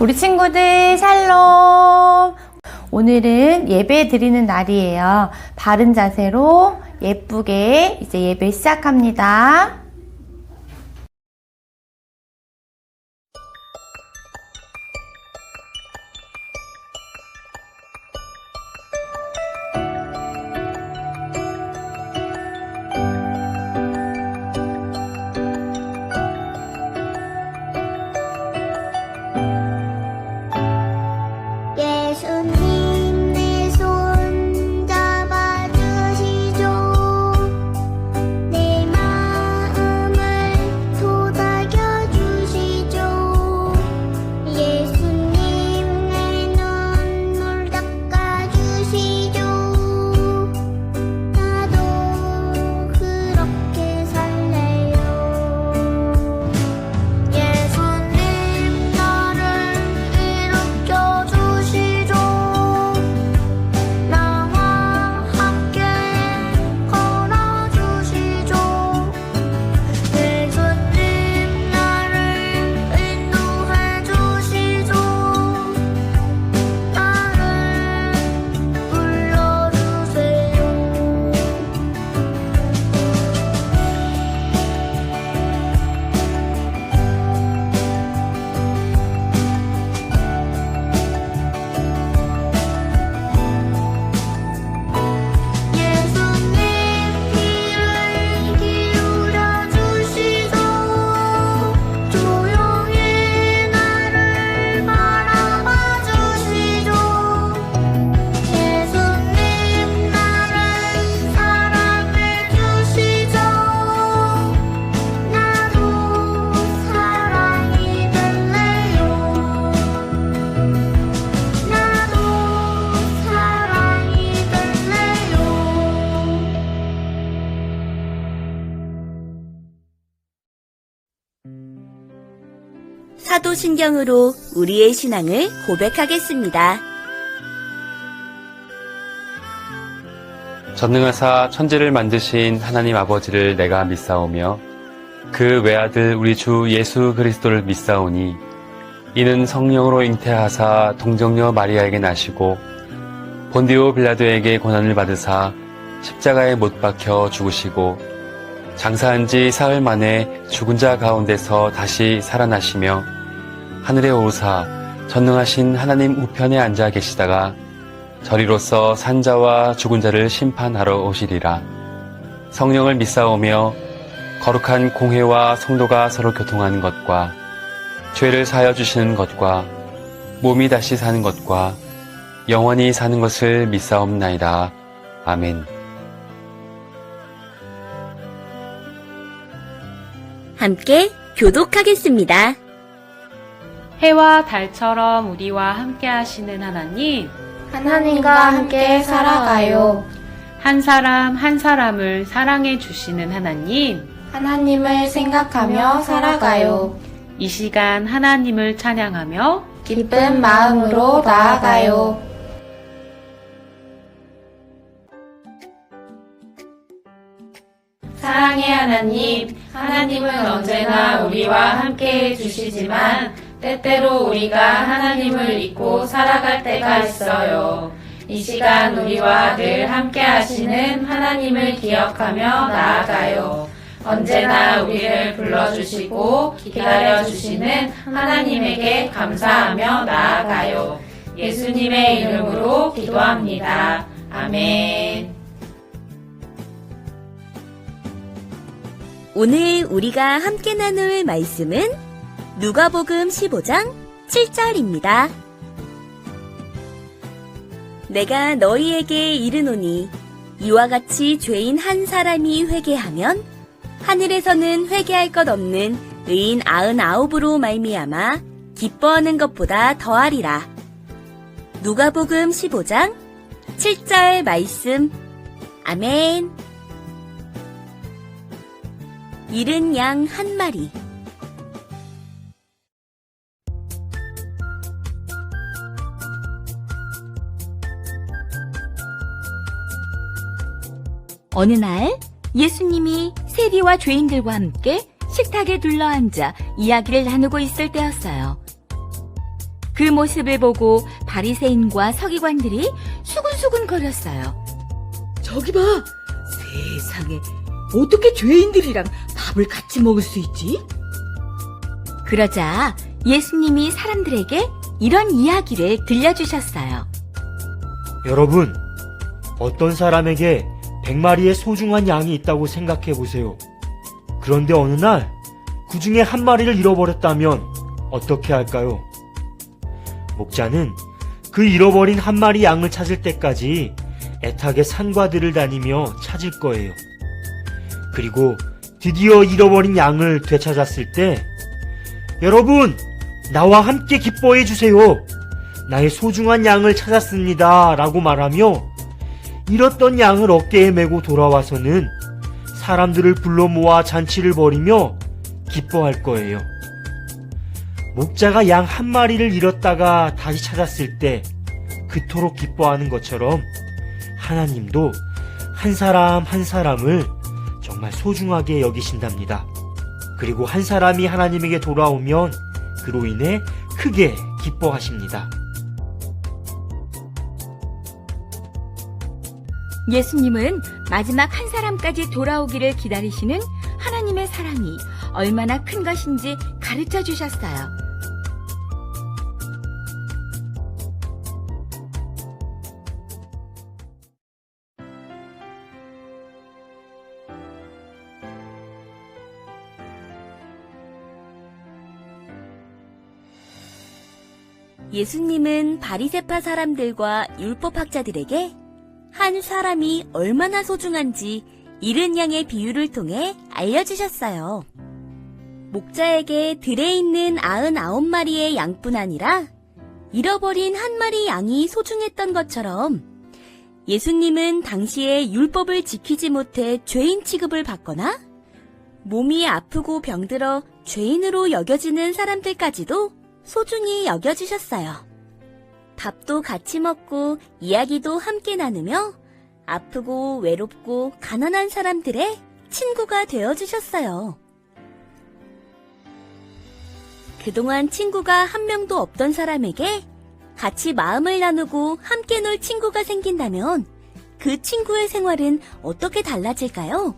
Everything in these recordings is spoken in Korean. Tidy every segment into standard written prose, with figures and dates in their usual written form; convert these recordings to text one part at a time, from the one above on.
우리 친구들 샬롬! 오늘은 예배 드리는 날이에요. 바른 자세로 예쁘게 이제 예배 시작합니다. 예수님 내 손 잡아주시죠. 내 마음을 토닥여주시죠. 예수님 내 눈물 닦아주시죠. 나도 그렇게 살래요. 예수님 나를 일으켜주시죠. 나와 함께 걸어주시죠. 예수님 나를 인도해주시죠. 나를 불러주세요. 예수님 귀를 기울여주시죠. 조용히 나를 바라봐주시죠. 예수님 나를 사랑해주시죠. 나도 사랑이 될래요. 나도 사랑이 될래요. 사도신경으로 우리의 신앙을 고백하겠습니다. 전능하사 천지를 만드신 하나님 아버지를 내가 믿사오며 그 외아들 우리 주 예수 그리스도를 믿사오니 이는 성령으로 잉태하사 동정녀 마리아에게 나시고 본디오 빌라도에게 고난을 받으사 십자가에 못 박혀 죽으시고 장사한 지 사흘 만에 죽은 자 가운데서 다시 살아나시며 하늘에 오르사 전능하신 하나님 우편에 앉아 계시다가 저리로서 산자와 죽은 자를 심판하러 오시리라. 성령을 믿사오며 거룩한 공회와 성도가 서로 교통하는 것과 죄를 사하여 주시는 것과 몸이 다시 사는 것과 영원히 사는 것을 믿사옵나이다. 아멘. 함께 교독하겠습니다. 해와 달처럼 우리와 함께 하시는 하나님, 하나님과 함께 살아가요. 한 사람 한 사람을 사랑해 주시는 하나님, 하나님을 생각하며 살아가요. 이 시간 하나님을 찬양하며 기쁜 마음으로 나아가요. 사랑의 하나님, 하나님은 언제나 우리와 함께 해주시지만 때때로 우리가 하나님을 잊고 살아갈 때가 있어요. 이 시간 우리와 늘 함께 하시는 하나님을 기억하며 나아가요. 언제나 우리를 불러주시고 기다려주시는 하나님에게 감사하며 나아가요. 예수님의 이름으로 기도합니다. 아멘. 오늘 우리가 함께 나눌 말씀은 누가복음 15장 7절입니다. 내가 너희에게 이르노니 이와 같이 죄인 한 사람이 회개하면 하늘에서는 회개할 것 없는 의인 99으로 말미암아 기뻐하는 것보다 더하리라. 누가복음 15장 7절 말씀. 아멘. 잃은 양 한 마리. 어느 날 예수님이 세리와 죄인들과 함께 식탁에 둘러앉아 이야기를 나누고 있을 때였어요. 그 모습을 보고 바리새인과 서기관들이 수근수근 거렸어요. 저기 봐! 세상에, 어떻게 죄인들이랑 밥을 같이 먹을 수 있지? 그러자 예수님이 사람들에게 이런 이야기를 들려주셨어요. 여러분, 어떤 사람에게 100마리의 소중한 양이 있다고 생각해 보세요. 그런데 어느 날 그 중에 한 마리를 잃어버렸다면 어떻게 할까요? 목자는 그 잃어버린 한 마리 양을 찾을 때까지 애타게 산과 들을 다니며 찾을 거예요. 그리고 드디어 잃어버린 양을 되찾았을 때, 여러분, 나와 함께 기뻐해 주세요. 나의 소중한 양을 찾았습니다. 라고 말하며 잃었던 양을 어깨에 메고 돌아와서는 사람들을 불러 모아 잔치를 벌이며 기뻐할 거예요. 목자가 양 한 마리를 잃었다가 다시 찾았을 때 그토록 기뻐하는 것처럼 하나님도 한 사람 한 사람을 정말 소중하게 여기신답니다. 그리고 한 사람이 하나님에게 돌아오면 그로 인해 크게 기뻐하십니다. 예수님은 마지막 한 사람까지 돌아오기를 기다리시는 하나님의 사랑이 얼마나 큰 것인지 가르쳐 주셨어요. 예수님은 바리새파 사람들과 율법학자들에게 한 사람이 얼마나 소중한지 잃은 양의 비유를 통해 알려주셨어요. 목자에게 들에 있는 99마리의 양뿐 아니라 잃어버린 한 마리 양이 소중했던 것처럼 예수님은 당시에 율법을 지키지 못해 죄인 취급을 받거나 몸이 아프고 병들어 죄인으로 여겨지는 사람들까지도 소중히 여겨주셨어요. 밥도 같이 먹고 이야기도 함께 나누며 아프고 외롭고 가난한 사람들의 친구가 되어주셨어요. 그동안 친구가 한 명도 없던 사람에게 같이 마음을 나누고 함께 놀 친구가 생긴다면 그 친구의 생활은 어떻게 달라질까요?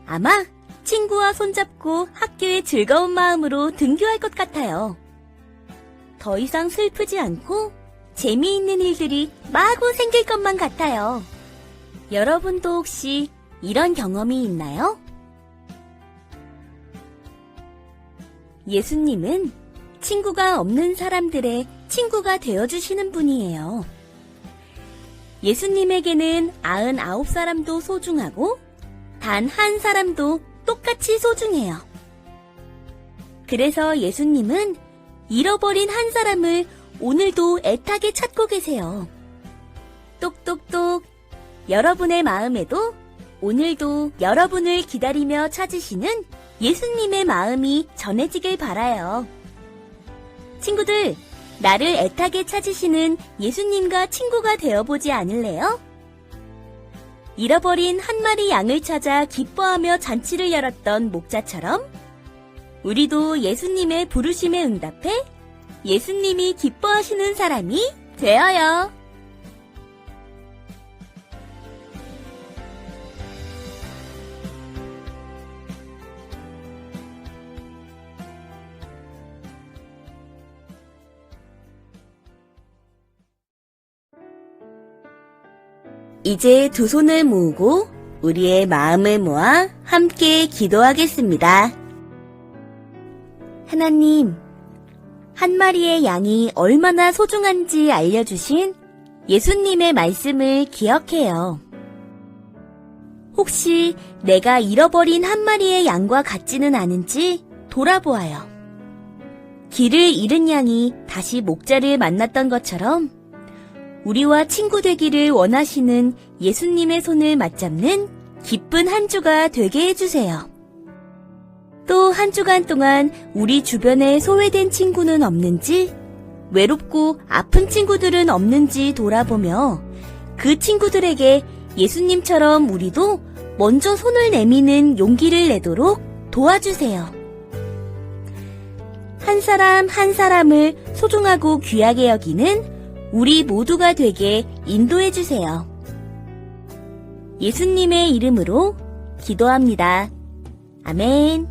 아마 친구와 손잡고 학교에 즐거운 마음으로 등교할 것 같아요. 더 이상 슬프지 않고 재미있는 일들이 마구 생길 것만 같아요. 여러분도 혹시 이런 경험이 있나요? 예수님은 친구가 없는 사람들의 친구가 되어주시는 분이에요. 예수님에게는 99사람도 소중하고 단 한 사람도 똑같이 소중해요. 그래서 예수님은 잃어버린 한 사람을 오늘도 애타게 찾고 계세요. 똑똑똑, 여러분의 마음에도 오늘도 여러분을 기다리며 찾으시는 예수님의 마음이 전해지길 바라요. 친구들, 나를 애타게 찾으시는 예수님과 친구가 되어보지 않을래요? 잃어버린 한 마리 양을 찾아 기뻐하며 잔치를 열었던 목자처럼 우리도 예수님의 부르심에 응답해 예수님이 기뻐하시는 사람이 되어요. 이제 두 손을 모으고 우리의 마음을 모아 함께 기도하겠습니다. 하나님, 한 마리의 양이 얼마나 소중한지 알려주신 예수님의 말씀을 기억해요. 혹시 내가 잃어버린 한 마리의 양과 같지는 않은지 돌아보아요. 길을 잃은 양이 다시 목자를 만났던 것처럼 우리와 친구 되기를 원하시는 예수님의 손을 맞잡는 기쁜 한 주가 되게 해주세요. 또 한 주간 동안 우리 주변에 소외된 친구는 없는지, 외롭고 아픈 친구들은 없는지 돌아보며 그 친구들에게 예수님처럼 우리도 먼저 손을 내미는 용기를 내도록 도와주세요. 한 사람 한 사람을 소중하고 귀하게 여기는 우리 모두가 되게 인도해 주세요. 예수님의 이름으로 기도합니다. 아멘.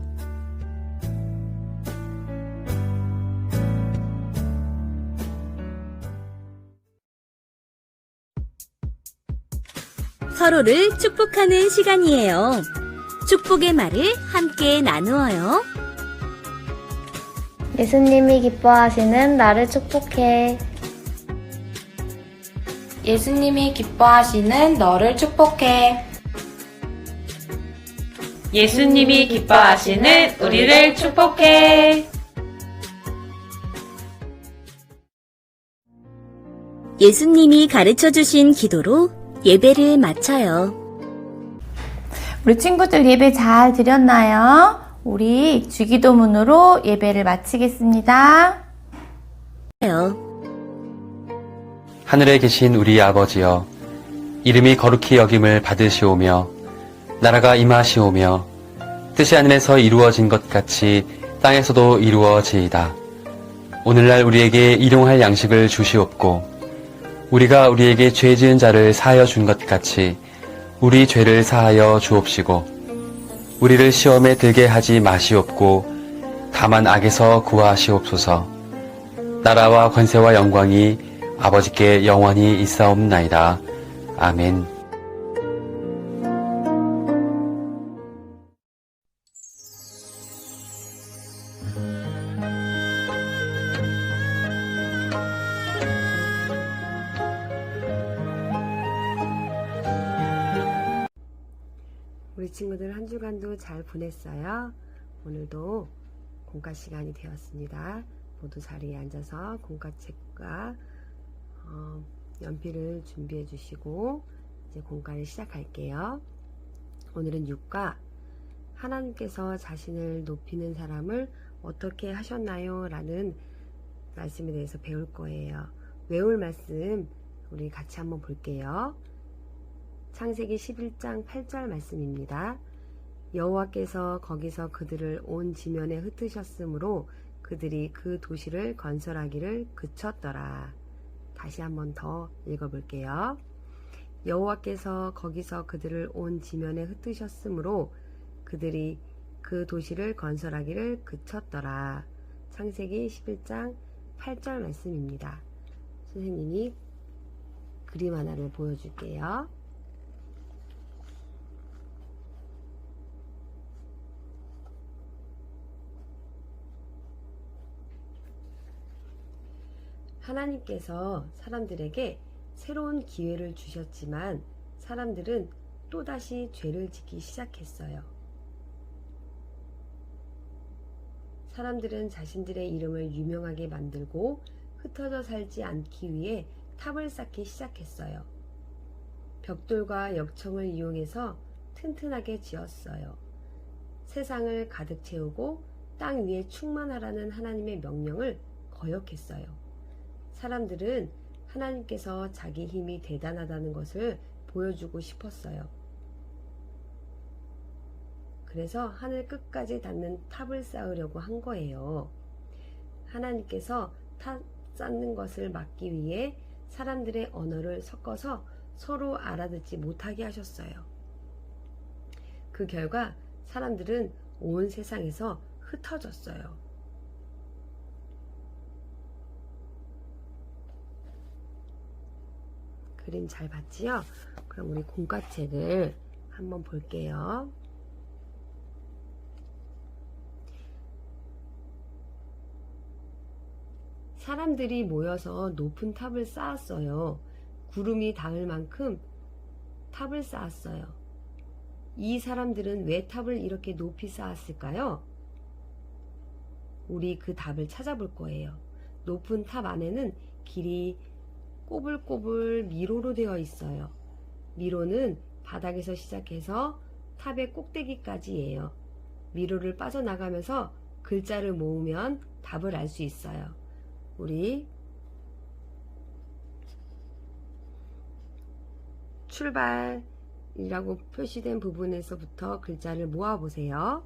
서로를 축복하는 시간이에요. 축복의 말을 함께 나누어요. 예수님이 기뻐하시는 나를 축복해. 예수님이 기뻐하시는 너를 축복해. 예수님이 기뻐하시는 우리를 축복해. 예수님이 가르쳐 주신 기도로 예배를 마쳐요. 우리 친구들 예배 잘 드렸나요? 우리 주기도문으로 예배를 마치겠습니다. 하늘에 계신 우리 아버지여, 이름이 거룩히 여김을 받으시오며 나라가 임하시오며 뜻이 하늘에서 이루어진 것 같이 땅에서도 이루어지이다. 오늘날 우리에게 일용할 양식을 주시옵고 우리가 우리에게 죄 지은 자를 사하여 준 것 같이 우리 죄를 사하여 주옵시고 우리를 시험에 들게 하지 마시옵고 다만 악에서 구하시옵소서. 나라와 권세와 영광이 아버지께 영원히 있사옵나이다. 아멘. 우리 친구들 한 주간도 잘 보냈어요? 오늘도 공과 시간이 되었습니다. 모두 자리에 앉아서 공과책과 연필을 준비해 주시고 이제 공과를 시작할게요. 오늘은 6과 하나님께서 자신을 높이는 사람을 어떻게 하셨나요? 라는 말씀에 대해서 배울 거예요. 외울 말씀 우리 같이 한번 볼게요. 창세기 11장 8절 말씀입니다. 여호와께서 거기서 그들을 온 지면에 흩으셨으므로 그들이 그 도시를 건설하기를 그쳤더라. 다시 한번 더 읽어볼게요. 여호와께서 거기서 그들을 온 지면에 흩으셨으므로 그들이 그 도시를 건설하기를 그쳤더라. 창세기 11장 8절 말씀입니다. 선생님이 그림 하나를 보여줄게요. 하나님께서 사람들에게 새로운 기회를 주셨지만 사람들은 또다시 죄를 짓기 시작했어요. 사람들은 자신들의 이름을 유명하게 만들고 흩어져 살지 않기 위해 탑을 쌓기 시작했어요. 벽돌과 역청을 이용해서 튼튼하게 지었어요. 세상을 가득 채우고 땅 위에 충만하라는 하나님의 명령을 거역했어요. 사람들은 하나님께서 자기 힘이 대단하다는 것을 보여주고 싶었어요. 그래서 하늘 끝까지 닿는 탑을 쌓으려고 한 거예요. 하나님께서 탑 쌓는 것을 막기 위해 사람들의 언어를 섞어서 서로 알아듣지 못하게 하셨어요. 그 결과 사람들은 온 세상에서 흩어졌어요. 그림 잘 봤지요? 그럼 우리 공과책을 한번 볼게요. 사람들이 모여서 높은 탑을 쌓았어요. 구름이 닿을 만큼 탑을 쌓았어요. 이 사람들은 왜 탑을 이렇게 높이 쌓았을까요? 우리 그 답을 찾아볼 거예요. 높은 탑 안에는 길이 꼬불꼬불 미로로 되어 있어요. 미로는 바닥에서 시작해서 탑의 꼭대기까지예요. 미로를 빠져나가면서 글자를 모으면 답을 알 수 있어요. 우리 출발이라고 표시된 부분에서부터 글자를 모아보세요.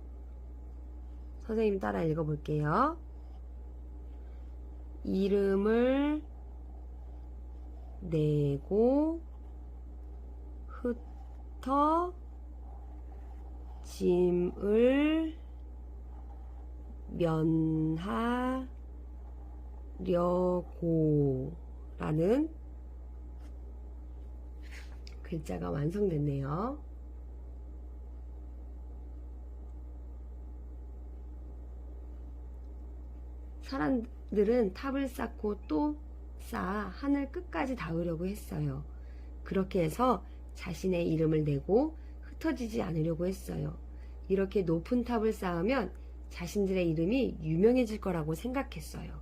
선생님 따라 읽어볼게요. 이름을 내고 흩어짐을 면하려고 라는 글자가 완성됐네요. 사람들은 탑을 쌓고 또 쌓아 하늘 끝까지 닿으려고 했어요. 그렇게 해서 자신의 이름을 내고 흩어지지 않으려고 했어요. 이렇게 높은 탑을 쌓으면 자신들의 이름이 유명해질 거라고 생각했어요.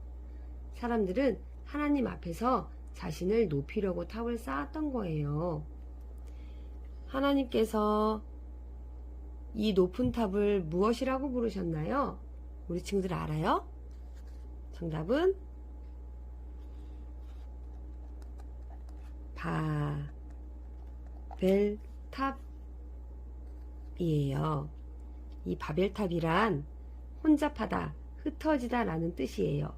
사람들은 하나님 앞에서 자신을 높이려고 탑을 쌓았던 거예요. 하나님께서 이 높은 탑을 무엇이라고 부르셨나요? 우리 친구들 알아요? 정답은 바벨탑이에요. 이 바벨탑이란 혼잡하다, 흩어지다 라는 뜻이에요.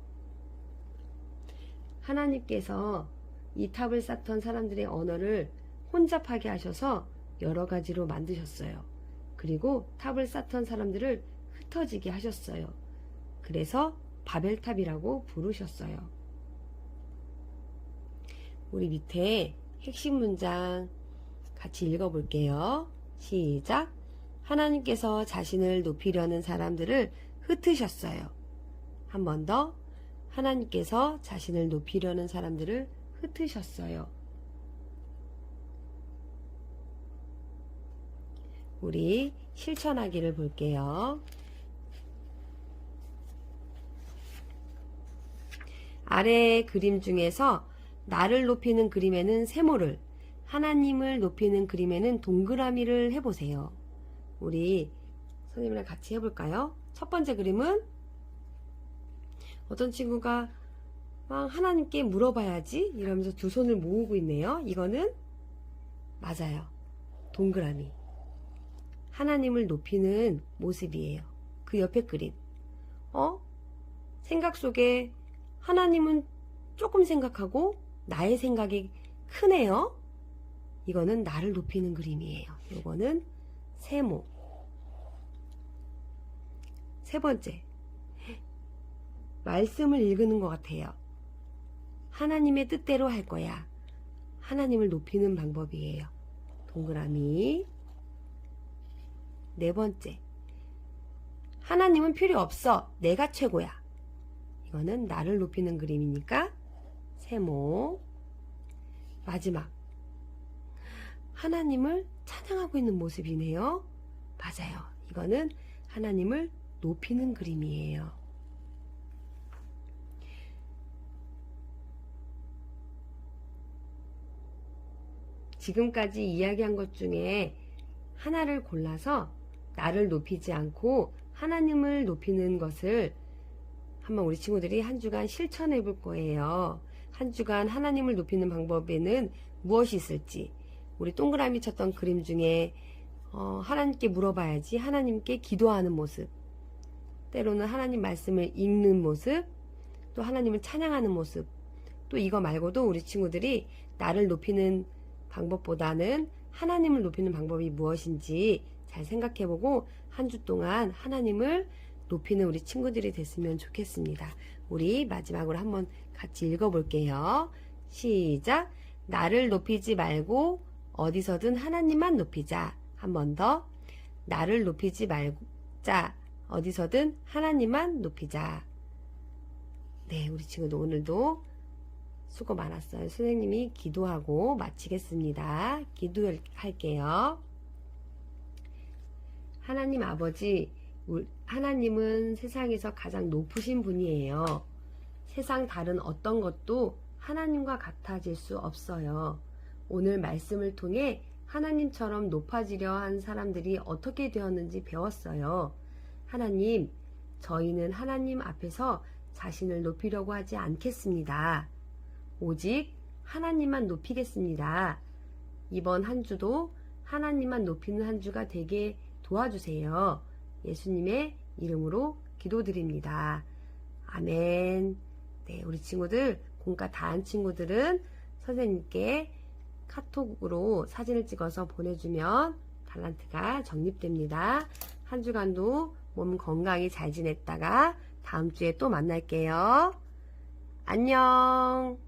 하나님께서 이 탑을 쌓던 사람들의 언어를 혼잡하게 하셔서 여러 가지로 만드셨어요. 그리고 탑을 쌓던 사람들을 흩어지게 하셨어요. 그래서 바벨탑이라고 부르셨어요. 우리 밑에 핵심 문장 같이 읽어볼게요. 시작. 하나님께서 자신을 높이려는 사람들을 흩으셨어요. 한 번 더. 하나님께서 자신을 높이려는 사람들을 흩으셨어요. 우리 실천하기를 볼게요. 아래 그림 중에서 나를 높이는 그림에는 세모를, 하나님을 높이는 그림에는 동그라미를 해보세요. 우리 선생님이랑 같이 해볼까요? 첫 번째 그림은 어떤 친구가 하나님께 물어봐야지 이러면서 두 손을 모으고 있네요. 이거는 맞아요. 동그라미. 하나님을 높이는 모습이에요. 그 옆에 그림. 생각 속에 하나님은 조금 생각하고 나의 생각이 크네요. 이거는 나를 높이는 그림이에요. 이거는 세모. 세 번째. 말씀을 읽는 것 같아요. 하나님의 뜻대로 할 거야. 하나님을 높이는 방법이에요. 동그라미. 네 번째. 하나님은 필요 없어. 내가 최고야. 이거는 나를 높이는 그림이니까 세모. 마지막. 하나님을 찬양하고 있는 모습이네요. 맞아요. 이거는 하나님을 높이는 그림이에요. 지금까지 이야기한 것 중에 하나를 골라서 나를 높이지 않고 하나님을 높이는 것을 한번 우리 친구들이 한 주간 실천해 볼 거예요. 한 주간 하나님을 높이는 방법에는 무엇이 있을지, 우리 동그라미 쳤던 그림 중에 하나님께 물어봐야지 하나님께 기도하는 모습, 때로는 하나님 말씀을 읽는 모습, 또 하나님을 찬양하는 모습, 또 이거 말고도 우리 친구들이 나를 높이는 방법보다는 하나님을 높이는 방법이 무엇인지 잘 생각해보고 한 주 동안 하나님을 높이는 우리 친구들이 됐으면 좋겠습니다. 우리 마지막으로 한번 같이 읽어볼게요. 시작. 나를 높이지 말고 어디서든 하나님만 높이자. 한 번 더. 나를 높이지 말자. 어디서든 하나님만 높이자. 네, 우리 친구들 오늘도 수고 많았어요. 선생님이 기도하고 마치겠습니다. 기도할게요. 하나님 아버지, 하나님은 세상에서 가장 높으신 분이에요. 세상 다른 어떤 것도 하나님과 같아질 수 없어요. 오늘 말씀을 통해 하나님처럼 높아지려 한 사람들이 어떻게 되었는지 배웠어요. 하나님, 저희는 하나님 앞에서 자신을 높이려고 하지 않겠습니다. 오직 하나님만 높이겠습니다. 이번 한 주도 하나님만 높이는 한 주가 되게 도와주세요. 예수님의 이름으로 기도드립니다. 아멘. 네, 우리 친구들, 공과 다 한 친구들은 선생님께 카톡으로 사진을 찍어서 보내주면 달란트가 적립됩니다. 한 주간도 몸 건강히 잘 지냈다가 다음 주에 또 만날게요. 안녕.